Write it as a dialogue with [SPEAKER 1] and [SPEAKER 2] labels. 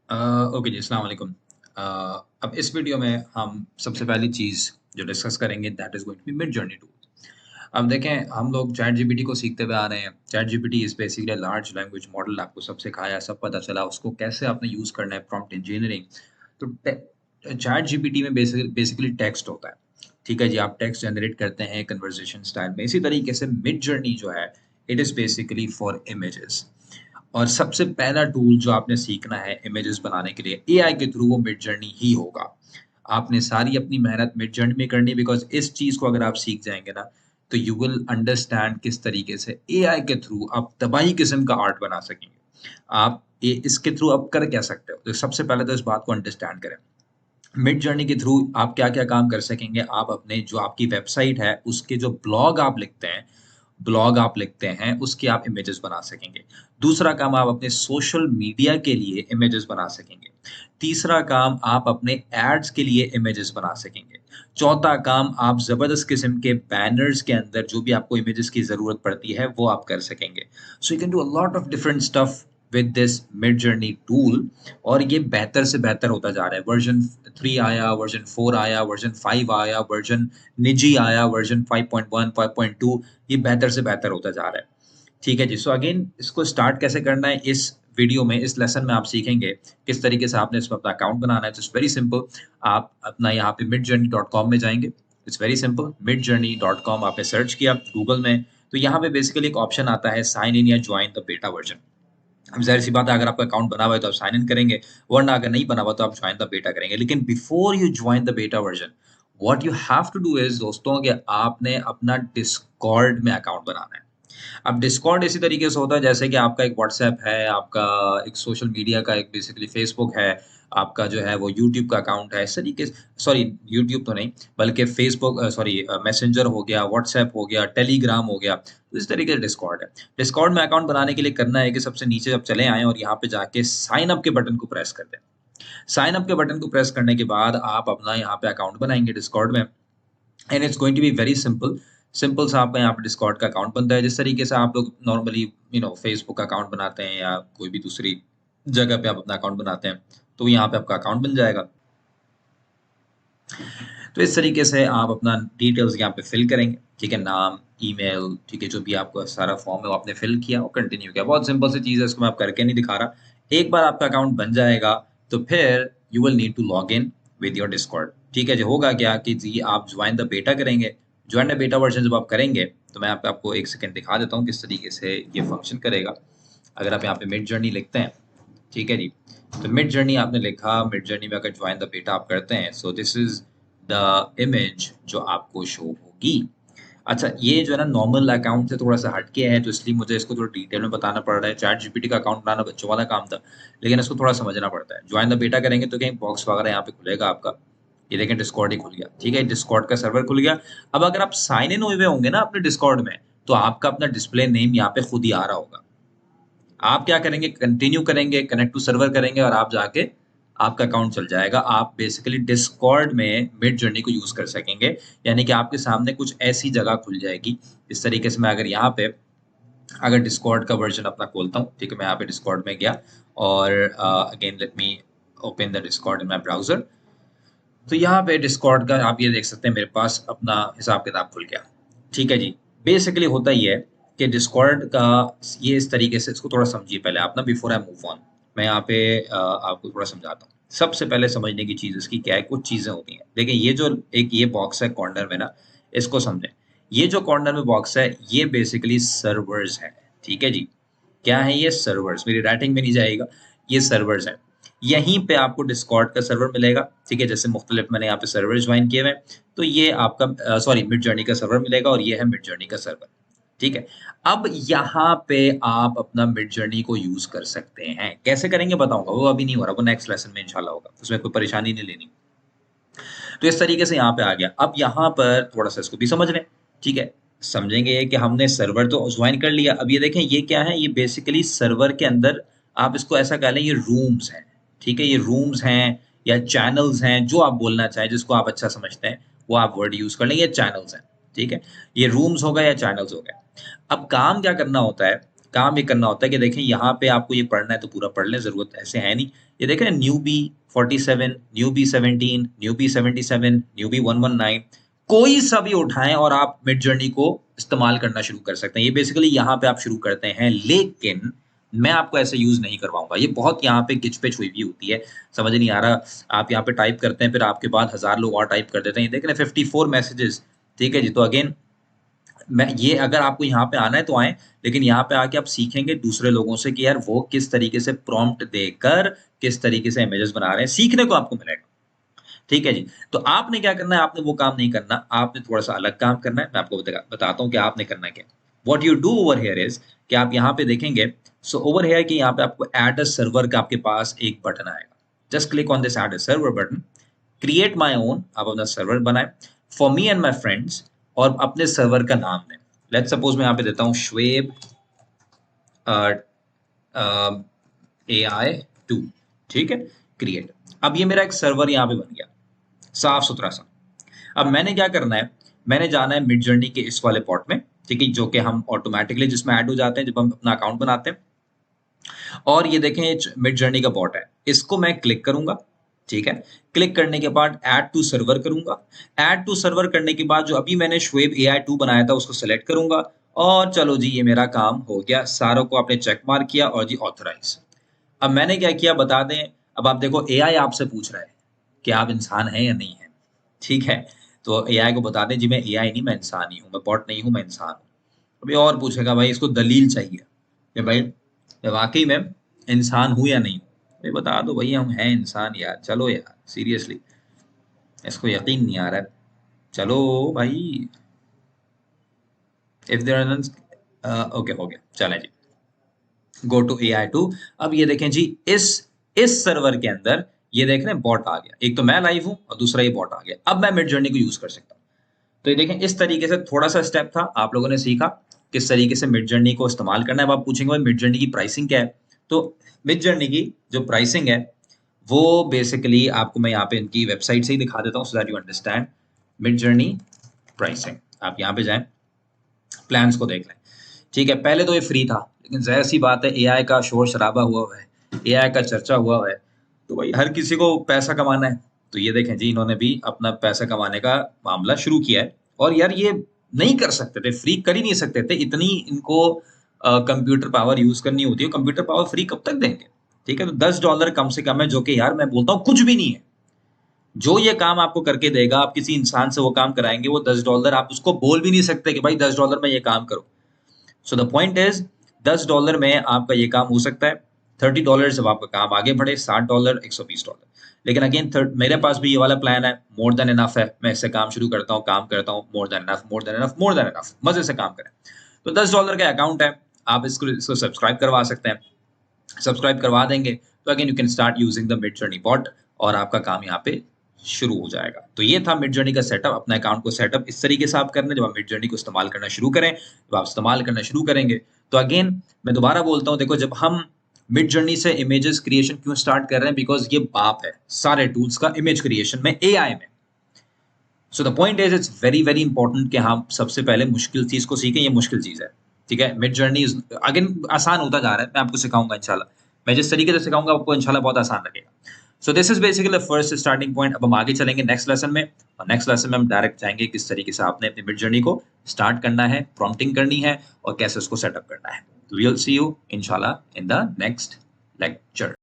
[SPEAKER 1] Okay जी, अस्सलाम वालेकुम। अब इस वीडियो में हम सबसे पहली चीज़ जो डिस्कस करेंगे that is going to be Midjourney tool. अब देखें हम लोग चैट जीपीटी को सीखते हुए आ रहे हैं। Chat GPT is basically a large language model आपको सब सिखाया, सब पता चला, उसको कैसे आपने यूज़ करना है, प्रॉम्प्ट इंजीनियरिंग। तो चैट जीपीटी में बेसिकली टेक्स्ट होता है। ठीक है जी, आप टेक्स्ट जनरेट करते हैं कन्वर्सेशन स्टाइल में। इसी तरीके से मिड जर्नी जो है, it is basically for images. और सबसे पहला टूल जो आपने सीखना है इमेजेस बनाने के लिए एआई के थ्रू वो मिड जर्नी ही होगा। आपने सारी अपनी मेहनत मिड जर्नी में करनी है बिकॉज़ इस चीज़ को अगर आप सीख जाएँगे ना, तो यू विल अंडरस्टैंड किस तरीके से एआई के थ्रू आप तबाही किस्म का आर्ट बना सकेंगे। आप इसके थ्रू आप कर क्या सकते हो? तो सबसे पहले तो इस बात को अंडरस्टैंड करें। मिड जर्नी के थ्रू आप क्या-क्या काम कर सकेंगे? आप अपने जो आपकी वेबसाइट है, उसके जो ब्लॉग आप लिखते हैं, उसकी आप इमेजेस बना सकेंगे। दूसरा काम आप अपने सोशल मीडिया के लिए इमेजेस बना सकेंगे। तीसरा काम आप अपने एड्स के लिए इमेजेस बना सकेंगे। चौथा काम आप ज़बरदस्त किस्म के बैनर्स के अंदर जो भी आपको इमेजेस की ज़रूरत पड़ती है, वो आप कर सकेंगे। So you can do a lot of different stuff with this mid journey tool और ये बेहतर से बेहतर होता जा रहा है। वर्ज़न 3 आया, वर्ज़न 4 आया, वर्ज़न 5 आया, वर्ज़न निजी आया, वर्ज़न 5.1, 5.2 ये बेहतर से बेहतर होता जा रहा है। ठीक है जी। सो अगेन इसको स्टार्ट कैसे करना है इस वीडियो में, इस लेसन में आप सीखेंगे किस तरीके से आपने इसमें अपना अकाउंट बनाना है। It's very simple. आप अपना यहाँ पे midjourney.com में जाएँगे। It's very simple. midjourney.com आपने सर्च किया गूगल में, तो यहाँ पे बेसिकली एक ऑप्शन आता है साइन इन या जॉइन द बेटा वर्ज़न। अब ज़ाहिर-सी बात है अगर आपका अकाउंट बना हुआ है तो आप साइन इन करेंगे, वरना अगर नहीं बना हुआ तो आप जॉइन द बेटा करेंगे। लेकिन before you join the beta version, what you have to do is दोस्तों कि आपने अपना डिस्कॉर्ड में अकाउंट बनाना है। अब डिस्कॉर्ड इसी तरीके से होता है जैसे कि आपका एक व्हाट्सएप है, आपका एक सोशल मीडिया का एक बेसिकली फेसबुक है, आपका जो है वो यूट्यूब का अकाउंट है। इस तरीके से सॉरी यूट्यूब तो नहीं बल्कि फेसबुक मैसेंजर हो गया, व्हाट्सएप हो गया, टेलीग्राम हो गया, तो इस तरीके से डिस्कॉर्ड है। डिस्कॉर्ड में अकाउंट बनाने के लिए करना है कि सबसे नीचे जब चले आएँ और यहाँ पे जाके साइन अप के बटन को प्रेस कर दें। साइन अप के बटन को प्रेस करने के बाद आप अपना यहाँ पे अकाउंट बनाएँगे डिस्कॉर्ड में। And it's going to be very simple. Simple सा आपका यहाँ पे डिस्कॉर्ड का अकाउंट बनता है जिस तरीके से आप लोग नॉर्मली फेसबुक का अकाउंट बनाते हैं या कोई भी दूसरी जगह पे आप अपना अकाउंट बनाते हैं, तो यहाँ पे आपका अकाउंट बन जाएगा। तो इस तरीके से आप अपना डिटेल्स यहाँ पे फिल करेंगे, ठीक है? नाम, ईमेल, ठीक है? जो भी आपका सारा फॉर्म है वो आपने फिल किया और कंटिन्यू किया। बहुत सिंपल सी चीज़ है, इसको मैं आप करके नहीं दिखा रहा। एक बार आपका अकाउंट बन जाएगा, तो फिर you will need to log in with your Discord, ठीक है जी? होगा क्या कि जी आप जॉइन द बेटा करेंगे, जॉइन द बेटा वर्ज़न जब आप करेंगे, तो मैं आपको 1 सेकंड दिखा देता हूँ किस तरीके से ये फंक्शन करेगा। अगर आप यहाँ पे मिड जर्नी लिखते हैं, ठीक है जी? तो मिड जर्नी आपने लिखा, मिड जर्नी में अगर जॉइन द बेटा आप करते हैं, so this is the image जो आपको शो होगी। अच्छा, ये जो है ना नॉर्मल अकाउंट से थोड़ा-सा हट के है, तो इसलिए मुझे इसको थोड़ा डिटेल में बताना पड़ रहा है। चैट जीपीटी का अकाउंट बनाना बच्चों वाला काम था, लेकिन इसको थोड़ा समझना पड़ता है। जॉइन द बेटा करेंगे तो कहीं बॉक्स वगैरह यहाँ पे खुलेगा आपका। ये देखें डिस्कॉर्ड ही खुल गया, ठीक है? डिस्कॉर्ड का सर्वर खुल गया। अब अगर आप साइन इन हुए हुए होंगे ना अपने डिस्कॉर्ड में, तो आपका अपना डिस्प्ले नेम यहाँ पे खुद ही आ रहा होगा। आप क्या करेंगे कंटिन्यू करेंगे, कनेक्ट टू सर्वर करेंगे और आप जाके आपका अकाउंट चल जाएगा। आप बेसिकली डिस्कॉर्ड में मिड जर्नी को यूज़ कर सकेंगे। यानी कि आपके सामने कुछ ऐसी जगह खुल जाएगी, इस तरीके से मैं अगर यहाँ पे अगर डिस्कॉर्ड का वर्ज़न अपना खोलता हूँ, ठीक है? मैं यहाँ पे डिस्कॉर्ड में गया और again let me open the Discord in my browser. तो यहाँ पे डिस्कॉर्ड का आप ये देख सकते हैं मेरे पास अपना हिसाब-किताब खुल गया। ठीक है जी। बेसिकली होता ये है कि डिस्कॉर्ड का ये इस तरीके से इसको थोड़ा समझिए पहले आप ना बिफोर आई मूव ऑन। मैं यहाँ पे आपको थोड़ा समझाता हूँ। सबसे पहले समझने की चीज़ इसकी क्या है, कुछ चीज़ें होती हैं। देखिए ये जो एक ये बॉक्स है कॉर्नर में ना, इसको समझें। ये जो कॉर्नर में बॉक्स है, ये बेसिकली सर्वर्स हैं। ठीक है जी। क्या है ये सर्वर्स? मेरी राइटिंग में नहीं जाएगा, ये सर्वर्स हैं। यहीं पे आपको डिस्कॉर्ड का सर्वर मिलेगा, ठीक है? जैसे मुख्तलिफ मैंने यहाँ पे सर्वर ज्वाइन किए हुए हैं, तो ये आपका सॉरी मिड जर्नी का सर्वर मिलेगा और ये है मिड जर्नी का सर्वर, ठीक है? अब यहाँ पे आप अपना मिड जर्नी को यूज़ कर सकते हैं। कैसे करेंगे बताऊँगा, वो अभी नहीं हो रहा, वो नेक्स्ट लेसन में इंशाल्लाह होगा, उसमें कोई परेशानी नहीं लेनी। तो इस तरीके से यहाँ पे आ गया। अब यहाँ पर थोड़ा-सा इसको भी समझ लें, ठीक है? समझेंगे कि हमने सर्वर तो ज्वाइन कर लिया। अब ये देखें ये क्या है? ये बेसिकली सर्वर के अंदर आप इसको ऐसा कह लें ये रूम्स हैं, ठीक है? ये रूम्स हैं या चैनल्स हैं, जो आप बोलना चाहें, जिसको आप अच्छा समझते हैं, वो आप वर्ड यूज़ कर लें, ये चैनल्स हैं, ठीक है? ये रूम्स हो गए या चैनल्स हो गए। अब काम क्या करना होता है? काम ये करना होता है कि देखें यहाँ पे आपको ये पढ़ना है तो पूरा पढ़ लें, ज़रूरत ऐसे है नहीं। ये देखें न्यूबी 47, न्यूबी 17, न्यूबी 77, न्यूबी 119, कोई सा भी उठाएं और आप मिड जर्नी को इस्तेमाल करना शुरू कर सकते हैं। ये बेसिकली यहाँ पे आप शुरू करते हैं, लेकिन मैं आपको ऐसे यूज नहीं करवाऊंगा। ये बहुत यहाँ पे किच पिच हुई भी होती है, समझ नहीं आ रहा। आप यहाँ पे टाइप करते हैं, फिर आपके बाद 1000 लोग और टाइप कर देते हैं। ये देख रहे हैं 54 मैसेजेस, ठीक है जी। तो अगेन मैं ये, अगर आपको यहाँ पे आना है तो आए, लेकिन यहाँ पे आके आप सीखेंगे दूसरे लोगों से कि यार वो किस तरीके से प्रॉम्प्ट देकर किस तरीके से इमेजेस बना रहे हैं, सीखने को आपको मिलेगा, ठीक है जी। तो आपने क्या करना है, आपने वो काम नहीं करना, आपने थोड़ा सा अलग काम करना है। मैं आपको बताता हूँ कि आपने करना क्या। What you do over here is कि आप यहाँ पे देखेंगे, सो ओवर हियर कि यहाँ पे आपको ऐड अ सर्वर का आपके पास एक बटन आएगा। Just click on this add a server button, create my own, आप अपना सर्वर बनाए for me and my friends, और अपने सर्वर का नाम दें। लेट्स सपोज मैं यहाँ पे देता हूँ शुएब AI2, ठीक है, क्रिएट। अब ये मेरा एक सर्वर यहाँ पे बन गया, साफ सुथरा सा। अब मैंने क्या करना है, मैंने जाना है मिड जर्नी के इस वाले पॉट में, ठीक है, जो कि हम ऑटोमेटिकली जिसमें ऐड हो जाते हैं जब हम अपना अकाउंट बनाते हैं। और ये देखें मिड जर्नी का बॉट है, इसको मैं क्लिक करूंगा, ठीक है। क्लिक करने के बाद ऐड टू सर्वर करूंगा। ऐड टू सर्वर करने के बाद जो अभी मैंने शुएब AI2 बनाया था उसको सेलेक्ट करूंगा, और चलो जी ये मेरा काम हो गया। सारों को आपने चेक मार्क किया और जी ऑथराइज। अब मैंने क्या किया बता दें। अब आप देखो AI आपसे पूछ रहा है कि आप इंसान हैं या नहीं है, ठीक है। तो AI को बता दें जी मैं AI नहीं, मैं इंसान ही हूँ, मैं बॉट नहीं हूँ, मैं इंसान हूँ। अभी और पूछेगा भाई, इसको दलील चाहिए कि भाई मैं वाकई में इंसान हूँ या नहीं हूँ। भाई बता दो भाई हम हैं इंसान यार, चलो यार सीरियसली, इसको यकीन नहीं आ रहा है। चलो भाई, इफ देयर ओके हो गया, चले जी, गो टू AI2। अब ये देखें जी, इस सर्वर के अंदर ये देख रहे हैं बॉट आ गया। एक तो मैं लाइव हूं और दूसरा ये बॉट आ गया। अब मैं मिड जर्नी को यूज कर सकता हूँ। तो ये देखें इस तरीके से थोड़ा सा स्टेप था, आप लोगों ने सीखा किस तरीके से मिड जर्नी को इस्तेमाल करना है। अब आप पूछेंगे भाई मिड जर्नी की प्राइसिंग क्या है। तो मिड जर्नी की जो प्राइसिंग है वो बेसिकली आपको मैं यहाँ पे इनकी वेबसाइट से ही दिखा देता हूँ, so that you understand mid journey pricing. आप यहाँ पे जाएं, प्लान्स को देख लें, ठीक है। पहले तो ये फ्री था, लेकिन जाहिर सी बात है AI का शोर शराबा हुआ है, AI का चर्चा हुआ है, तो भाई हर किसी को पैसा कमाना है। तो ये देखें जी, इन्होंने भी अपना पैसा कमाने का मामला शुरू किया है। और यार ये नहीं कर सकते थे, फ्री कर ही नहीं सकते थे, इतनी इनको कंप्यूटर पावर यूज करनी होती है। कंप्यूटर पावर फ्री कब तक देंगे, ठीक है। तो $10 कम से कम है, जो कि यार मैं बोलता हूँ कुछ भी नहीं है। जो ये काम आपको करके देगा, आप किसी इंसान से वो काम कराएंगे, वो $10, आप उसको बोल भी नहीं सकते कि भाई $10 में ये काम करो। सो द पॉइंट इज $10 में आपका ये काम हो सकता है। $30 जब आपका काम आगे बढ़े, $60, $120। लेकिन अगेन मेरे पास भी ये वाला प्लान है, मोर देन इनफ है। मैं इससे काम शुरू करता हूँ, काम करता हूँ, more than enough, more than enough, more than enough, मजे से काम करें। तो $10 का अकाउंट है, आप इसको सब्सक्राइब करवा सकते हैं। सब्सक्राइब करवा देंगे तो again you can start using the Midjourney bot, और आपका काम यहाँ पे शुरू हो जाएगा। तो ये था मिड जर्नी का सेटअप। अपना अकाउंट को सेटअप इस तरीके से आप करना, जब आप मिड जर्नी को इस्तेमाल करना शुरू करें, जब आप इस्तेमाल करना शुरू करेंगे तो अगेन मैं दोबारा बोलता हूँ, देखो जब हम मिड जर्नी से इमेजेस क्रिएशन क्यों स्टार्ट कर रहे हैं, बिकॉज ये बाप है सारे टूल्स का इमेज क्रिएशन में, AI में। So the point is it's very very important कि हम सबसे पहले मुश्किल चीज को सीखें। ये मुश्किल चीज है, ठीक है। मिड जर्नी अगेन आसान होता जा रहा है, मैं आपको सिखाऊंगा इंशाल्लाह। मैं जिस तरीके से सिखाऊंगा आपको इंशाल्लाह बहुत आसान लगेगा। So this is basically first starting point. अब हम आगे चलेंगे नेक्स्ट लेसन में, और नेक्स्ट लेसन में हम डायरेक्ट जाएंगे किस तरीके से आपने अपनी मिड जर्नी को स्टार्ट करना है, प्रॉम्प्टिंग करनी है, और कैसे उसको सेटअप करना है। वी विल सी यू इंशाल्लाह इन द नेक्स्ट लेक्चर।